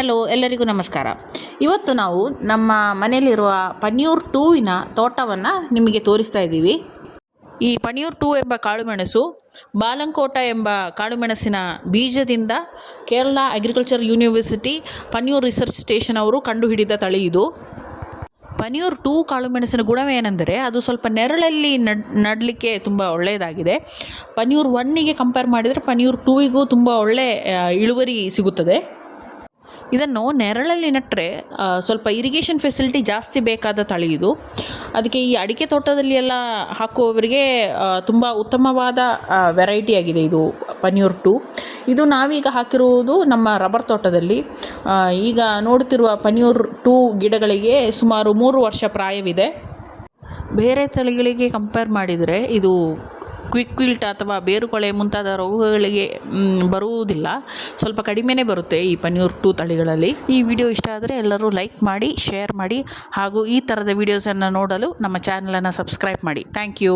Hello, ಎಲ್ಲರಿಗೂ ನಮಸ್ಕಾರ. ಇವತ್ತು ನಾವು ನಮ್ಮ ಮನೆಯಲ್ಲಿರುವ ಪನ್ಯೂರ್ 2ವಿನ ತೋಟವನ್ನು ನಿಮಗೆ ತೋರಿಸ್ತಾ ಇದ್ದೀವಿ. ಈ ಪನ್ಯೂರ್ 2 ಎಂಬ ಕಾಳುಮೆಣಸು ಬಾಲಂಕೋಟ ಎಂಬ ಕಾಳುಮೆಣಸಿನ ಬೀಜದಿಂದ Kerala agriculture university Panniyur research station ಅವರು ಕಂಡುಹಿಡಿದ ತಳಿ ಇದು. ಪನ್ಯೂರ್ 2 ಕಾಳುಮೆಣಸಿನ ಗುಣವೇನೆಂದರೆ ಅದು ಸ್ವಲ್ಪ ನೆರಳಲ್ಲಿ ನಡಲಿಕ್ಕೆ ತುಂಬ ಒಳ್ಳೆಯದಾಗಿದೆ. ಪನ್ಯೂರ್ 1ಗೆ ಕಂಪೇರ್ ಮಾಡಿದರೆ ಪನ್ಯೂರ್ 2ವಿಗೂ ತುಂಬ ಒಳ್ಳೆಯ ಇಳುವರಿ ಸಿಗುತ್ತದೆ. ಇದನ್ನು ನೆರಳಲ್ಲಿ ನೆಟ್ಟರೆ ಸ್ವಲ್ಪ ಇರಿಗೇಷನ್ ಫೆಸಿಲಿಟಿ ಜಾಸ್ತಿ ಬೇಕಾದ ತಳಿ ಇದು. ಅದಕ್ಕೆ ಈ ಅಡಿಕೆ ತೋಟದಲ್ಲಿ ಎಲ್ಲ ಹಾಕುವವರಿಗೆ ತುಂಬ ಉತ್ತಮವಾದ ವೆರೈಟಿಯಾಗಿದೆ ಇದು ಪನ್ಯೂರ್ 2. ಇದು ನಾವೀಗ ಹಾಕಿರುವುದು ನಮ್ಮ ರಬ್ಬರ್ ತೋಟದಲ್ಲಿ. ಈಗ ನೋಡುತ್ತಿರುವ ಪನ್ಯೂರ್ 2 ಗಿಡಗಳಿಗೆ ಸುಮಾರು 3 ವರ್ಷ ಪ್ರಾಯವಿದೆ. ಬೇರೆ ತಳಿಗಳಿಗೆ ಕಂಪೇರ್ ಮಾಡಿದರೆ ಇದು ಕ್ವಿಕ್ ವಿಲ್ಟ್ ಅಥವಾ ಬೇರುಕೊಳೆ ಮುಂತಾದ ರೋಗಗಳಿಗೆ ಬರುವುದಿಲ್ಲ, ಸ್ವಲ್ಪ ಕಡಿಮೆನೇ ಬರುತ್ತೆ ಈ ಪನ್ಯೂರ್ 2 ತಳಿಗಳಲ್ಲಿ. ಈ ವಿಡಿಯೋ ಇಷ್ಟ ಆದರೆ ಎಲ್ಲರೂ ಲೈಕ್ ಮಾಡಿ, ಶೇರ್ ಮಾಡಿ ಹಾಗೂ ಈ ಥರದ ವಿಡಿಯೋಸನ್ನು ನೋಡಲು ನಮ್ಮ ಚಾನಲನ್ನು ಸಬ್ಸ್ಕ್ರೈಬ್ ಮಾಡಿ. Thank you.